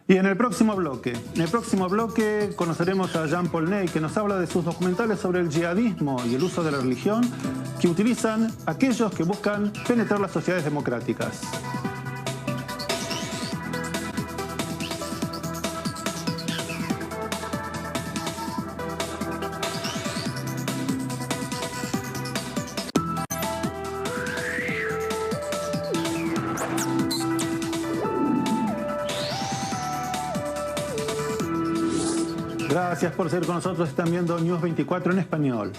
Y en el próximo bloque conoceremos a Jean-Paul Ney, que nos habla de sus documentales sobre el yihadismo y el uso de la religión que utilizan aquellos que buscan penetrar las sociedades democráticas. Gracias por ser con nosotros. Están viendo News 24 en español.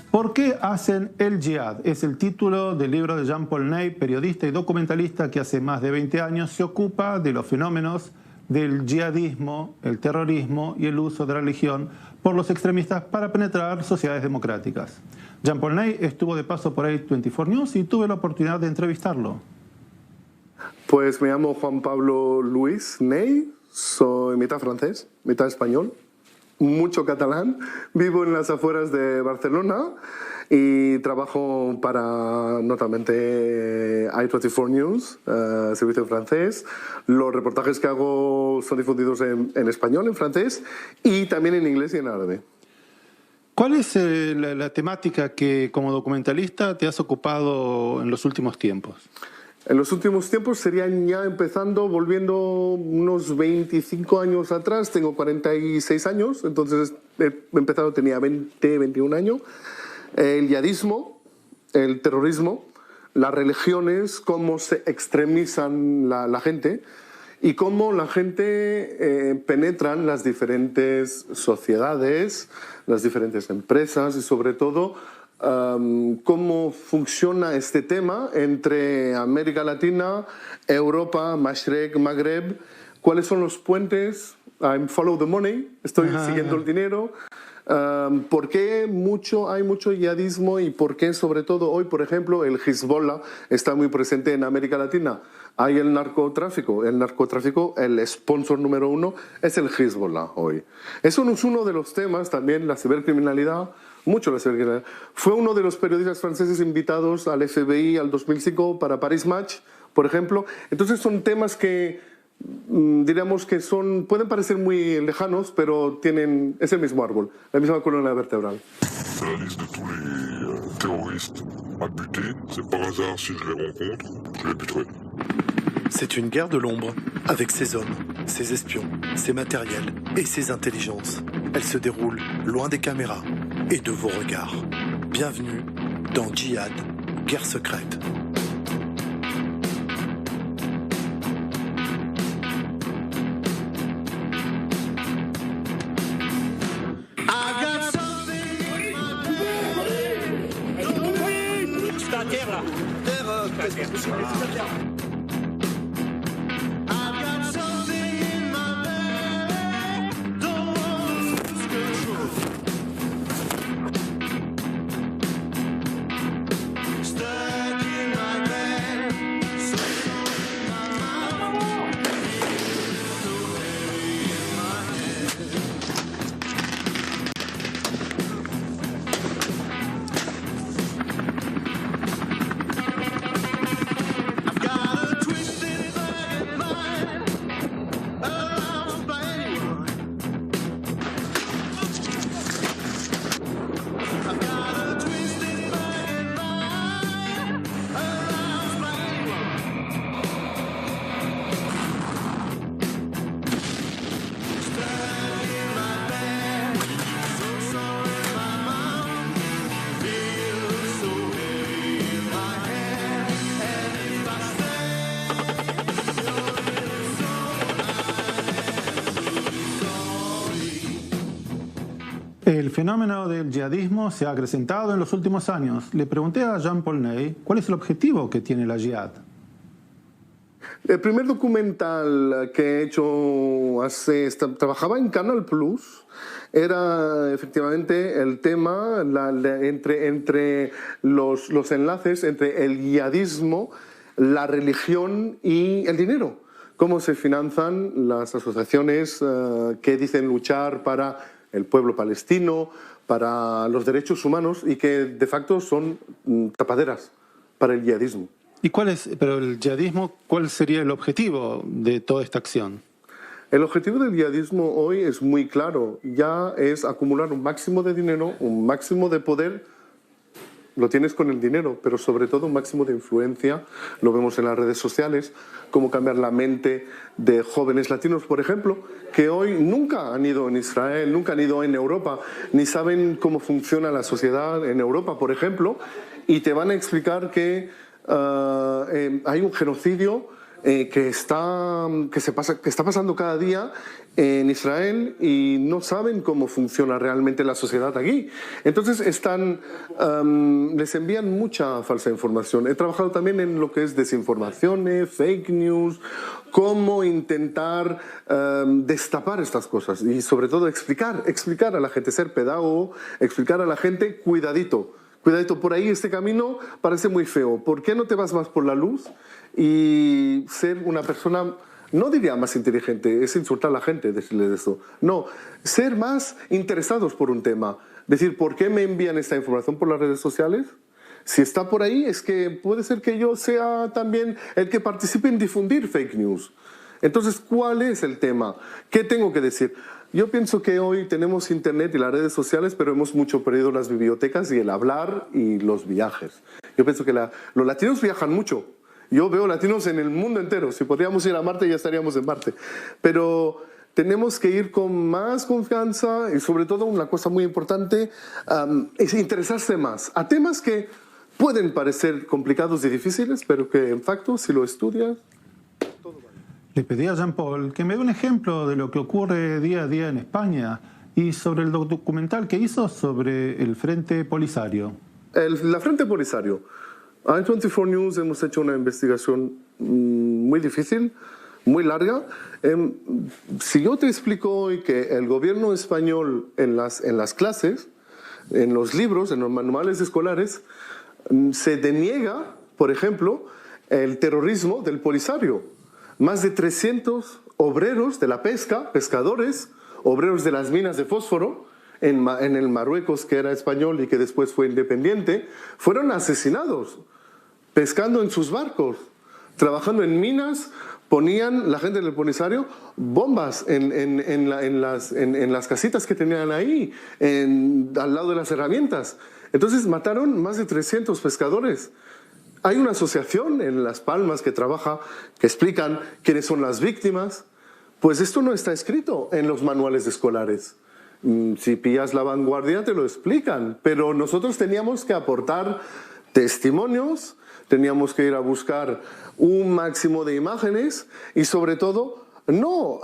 ¿Por qué hacen el yihad? Es el título del libro de Jean-Paul Ney, periodista y documentalista que hace más de 20 años se ocupa de los fenómenos del yihadismo, el terrorismo y el uso de la religión por los extremistas para penetrar sociedades democráticas. Jean-Paul Ney estuvo de paso por A24 News y tuve la oportunidad de entrevistarlo. Pues me llamo Juan Pablo Luis Ney. Soy mitad francés, mitad español, mucho catalán. Vivo en las afueras de Barcelona y trabajo para, notamente, A24 News, servicio en francés. Los reportajes que hago son difundidos en español, en francés y también en inglés y en árabe. ¿Cuál es la temática que como documentalista te has ocupado en los últimos tiempos? En los últimos tiempos serían ya volviendo unos 25 años atrás. Tengo 46 años, entonces he empezado, tenía 20, 21 años. El yihadismo, el terrorismo, las religiones, cómo se extremizan la gente y cómo la gente penetran las diferentes sociedades, las diferentes empresas y sobre todo cómo funciona este tema entre América Latina, Europa, Mashrek, Magreb, cuáles son los puentes. I'm follow the money, estoy siguiendo el dinero. ¿Por qué hay mucho yihadismo y por qué sobre todo hoy, por ejemplo, el Hezbollah está muy presente en América Latina? Hay el narcotráfico, el sponsor número uno es el Hezbollah hoy. Eso es uno de los temas también, la cibercriminalidad. Mucho la cibercriminalidad. Fue uno de los periodistas franceses invitados al FBI al 2005 para Paris Match, por ejemplo. Entonces son temas que diríamos que pueden parecer muy lejanos, pero es el mismo árbol, la misma columna vertebral. La liste de tous les terroristes à buter, c'est par hasard si je les rencontre, je les buterai. C'est une guerre de l'ombre, avec ses hommes, ses espions, ses matériels et ses intelligences. Elle se déroule loin des caméras et de vos regards. Bienvenue dans Djihad, guerre secrète. El fenómeno del yihadismo se ha acrecentado en los últimos años. Le pregunté a Jean-Paul Ney cuál es el objetivo que tiene la yihad. El primer documental que he hecho trabajaba en Canal Plus, era efectivamente el tema entre los enlaces entre el yihadismo, la religión y el dinero. Cómo se financian las asociaciones que dicen luchar para el pueblo palestino, para los derechos humanos y que de facto son tapaderas para el yihadismo. Pero el yihadismo, ¿cuál sería el objetivo de toda esta acción? El objetivo del yihadismo hoy es muy claro, ya es acumular un máximo de dinero, un máximo de poder. Lo tienes con el dinero, pero sobre todo un máximo de influencia. Lo vemos en las redes sociales, cómo cambiar la mente de jóvenes latinos, por ejemplo, que hoy nunca han ido en Israel, nunca han ido en Europa, ni saben cómo funciona la sociedad en Europa, por ejemplo, y te van a explicar que hay un genocidio que está pasando cada día en Israel y no saben cómo funciona realmente la sociedad aquí. Entonces les envían mucha falsa información. He trabajado también en lo que es desinformaciones, fake news, cómo intentar destapar estas cosas y sobre todo explicar a la gente, ser pedagogo, explicar a la gente, cuidadito, por ahí este camino parece muy feo. ¿Por qué no te vas más por la luz y ser una persona, no diría más inteligente, es insultar a la gente decirles esto? No, ser más interesados por un tema. Decir, ¿por qué me envían esta información por las redes sociales? Si está por ahí, es que puede ser que yo sea también el que participe en difundir fake news. Entonces, ¿cuál es el tema? ¿Qué tengo que decir? Yo pienso que hoy tenemos internet y las redes sociales, pero hemos mucho perdido las bibliotecas y el hablar y los viajes. Yo pienso que los latinos viajan mucho. Yo veo latinos en el mundo entero. Si podríamos ir a Marte, ya estaríamos en Marte. Pero tenemos que ir con más confianza y sobre todo una cosa muy importante es interesarse más a temas que pueden parecer complicados y difíciles, pero que en facto, si lo estudias, todo vale. Le pedí a Jean-Paul que me dé un ejemplo de lo que ocurre día a día en España y sobre el documental que hizo sobre el Frente Polisario. La Frente Polisario. En 24 News hemos hecho una investigación muy difícil, muy larga. Si yo te explico hoy que el gobierno español en las clases, en los libros, en los manuales escolares, se deniega, por ejemplo, el terrorismo del Polisario. Más de 300 obreros de la pesca, pescadores, obreros de las minas de fósforo, en el Marruecos, que era español y que después fue independiente, fueron asesinados, pescando en sus barcos, trabajando en minas. Ponían la gente del Polisario bombas en las casitas que tenían ahí, al lado de las herramientas. Entonces mataron más de 300 pescadores. Hay una asociación en Las Palmas que trabaja, que explican quiénes son las víctimas. Pues esto no está escrito en los manuales escolares. Si pillas La Vanguardia te lo explican, pero nosotros teníamos que aportar testimonios, teníamos que ir a buscar un máximo de imágenes y sobre todo no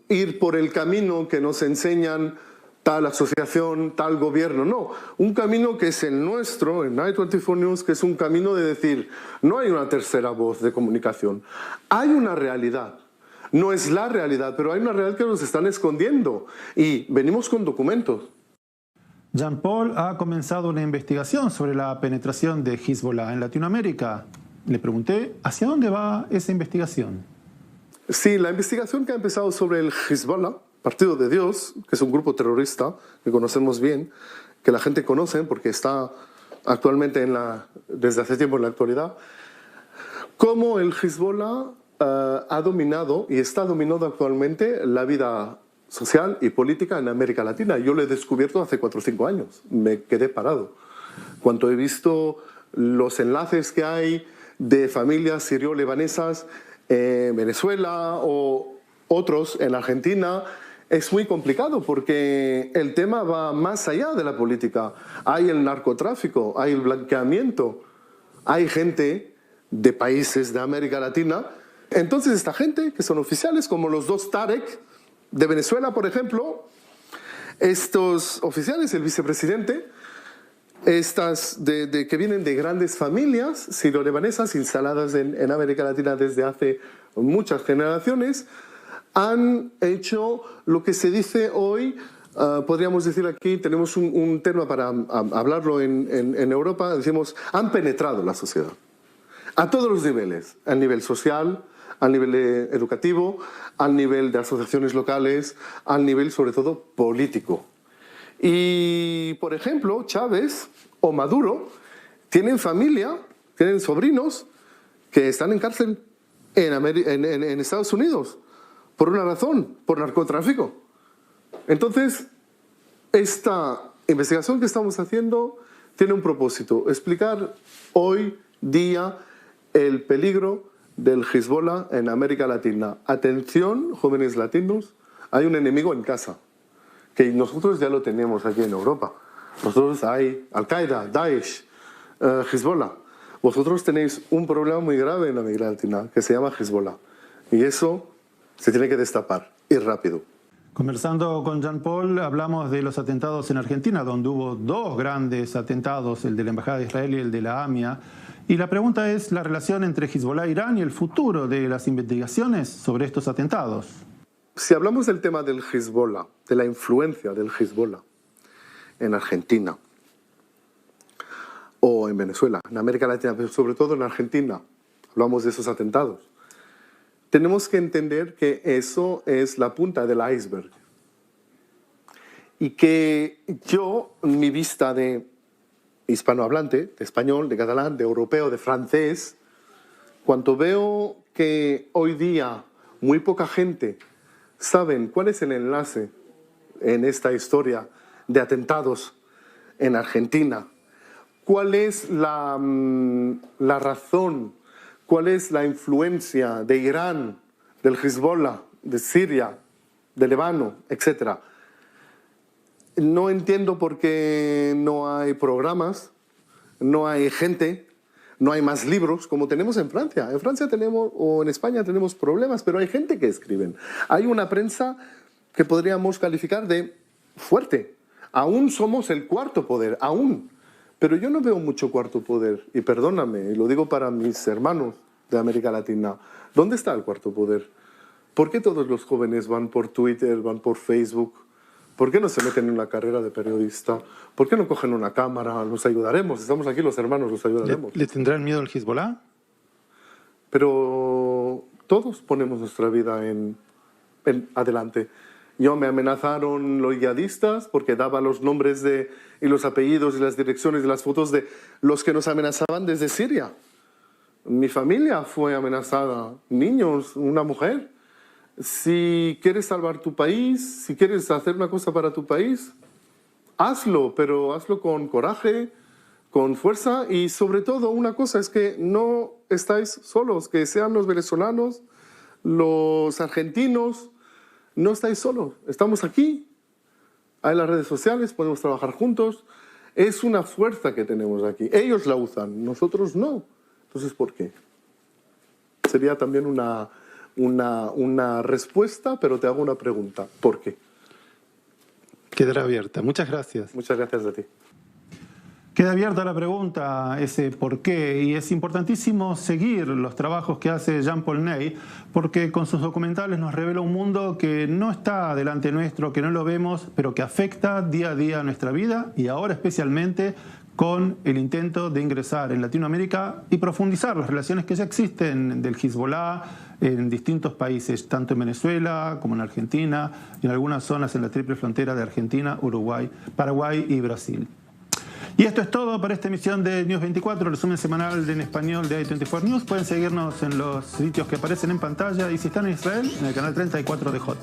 ir por el camino que nos enseñan tal asociación, tal gobierno, no. Un camino que es el nuestro, en Night 24 News, que es un camino de decir, no hay una tercera voz de comunicación, hay una realidad. No es la realidad, pero hay una realidad que nos están escondiendo y venimos con documentos. Jean-Paul ha comenzado una investigación sobre la penetración de Hezbollah en Latinoamérica. Le pregunté, ¿hacia dónde va esa investigación? Sí, la investigación que ha empezado sobre el Hezbollah, Partido de Dios, que es un grupo terrorista que conocemos bien, que la gente conoce porque está actualmente desde hace tiempo en la actualidad, cómo el Hezbollah ha dominado y está dominando actualmente la vida social y política en América Latina. Yo lo he descubierto hace 4 o 5 años. Me quedé parado. Cuando he visto los enlaces que hay de familias sirio-libanesas en Venezuela o otros en Argentina, es muy complicado porque el tema va más allá de la política. Hay el narcotráfico, hay el blanqueamiento, hay gente de países de América Latina. Entonces esta gente, que son oficiales, como los 2 Tarek de Venezuela, por ejemplo, estos oficiales, el vicepresidente, que vienen de grandes familias sirio-libanesas instaladas en América Latina desde hace muchas generaciones, han hecho lo que se dice hoy, podríamos decir aquí, tenemos un tema para hablarlo en Europa, decimos, han penetrado la sociedad a todos los niveles, a nivel social, al nivel educativo, al nivel de asociaciones locales, al nivel sobre todo político. Y, por ejemplo, Chávez o Maduro tienen familia, tienen sobrinos que están en cárcel en Estados Unidos por una razón, por narcotráfico. Entonces, esta investigación que estamos haciendo tiene un propósito: explicar hoy día el peligro del Hezbollah en América Latina. Atención, jóvenes latinos, hay un enemigo en casa, que nosotros ya lo tenemos aquí en Europa. Nosotros hay Al-Qaeda, Daesh, Hezbollah. Vosotros tenéis un problema muy grave en América Latina que se llama Hezbollah. Y eso se tiene que destapar, y rápido. Conversando con Jean-Paul, hablamos de los atentados en Argentina, donde hubo dos grandes atentados, el de la Embajada de Israel y el de la AMIA. Y la pregunta es la relación entre Hezbollah e Irán y el futuro de las investigaciones sobre estos atentados. Si hablamos del tema del Hezbollah, de la influencia del Hezbollah en Argentina o en Venezuela, en América Latina, pero sobre todo en Argentina, hablamos de esos atentados, tenemos que entender que eso es la punta del iceberg. Y que yo, mi vista de hispanohablante, de español, de catalán, de europeo, de francés, cuando veo que hoy día muy poca gente saben cuál es el enlace en esta historia de atentados en Argentina, cuál es la razón, cuál es la influencia de Irán, del Hezbollah, de Siria, de Líbano, etc. No entiendo por qué no hay programas, no hay gente, no hay más libros como tenemos en Francia. En Francia tenemos, o en España tenemos problemas, pero hay gente que escriben. Hay una prensa que podríamos calificar de fuerte. Aún somos el cuarto poder, aún. Pero yo no veo mucho cuarto poder, y perdóname, y lo digo para mis hermanos de América Latina. ¿Dónde está el cuarto poder? ¿Por qué todos los jóvenes van por Twitter, van por Facebook? ¿Por qué no se meten en una carrera de periodista? ¿Por qué no cogen una cámara? Los ayudaremos, estamos aquí los hermanos, los ayudaremos. ¿Le tendrán miedo al Hezbollah? Pero todos ponemos nuestra vida en adelante. Yo me amenazaron los yihadistas porque daba los nombres y los apellidos y las direcciones y las fotos de los que nos amenazaban desde Siria. Mi familia fue amenazada, niños, una mujer. Si quieres salvar tu país, si quieres hacer una cosa para tu país, hazlo, pero hazlo con coraje, con fuerza, y sobre todo una cosa es que no estáis solos, que sean los venezolanos, los argentinos, no estáis solos, estamos aquí, hay las redes sociales, podemos trabajar juntos, es una fuerza que tenemos aquí. Ellos la usan, nosotros no. Entonces, ¿por qué? Sería también una respuesta, pero te hago una pregunta. ¿Por qué? Quedará abierta. Muchas gracias. Muchas gracias a ti. Queda abierta la pregunta, ese por qué, y es importantísimo seguir los trabajos que hace Jean-Paul Ney, porque con sus documentales nos revela un mundo que no está delante nuestro, que no lo vemos, pero que afecta día a día nuestra vida, y ahora especialmente con el intento de ingresar en Latinoamérica y profundizar las relaciones que ya existen del Hezbollah en distintos países, tanto en Venezuela como en Argentina, y en algunas zonas en la triple frontera de Argentina, Uruguay, Paraguay y Brasil. Y esto es todo para esta emisión de News 24, resumen semanal en español de i24 News. Pueden seguirnos en los sitios que aparecen en pantalla y si están en Israel, en el canal 34 de Hot.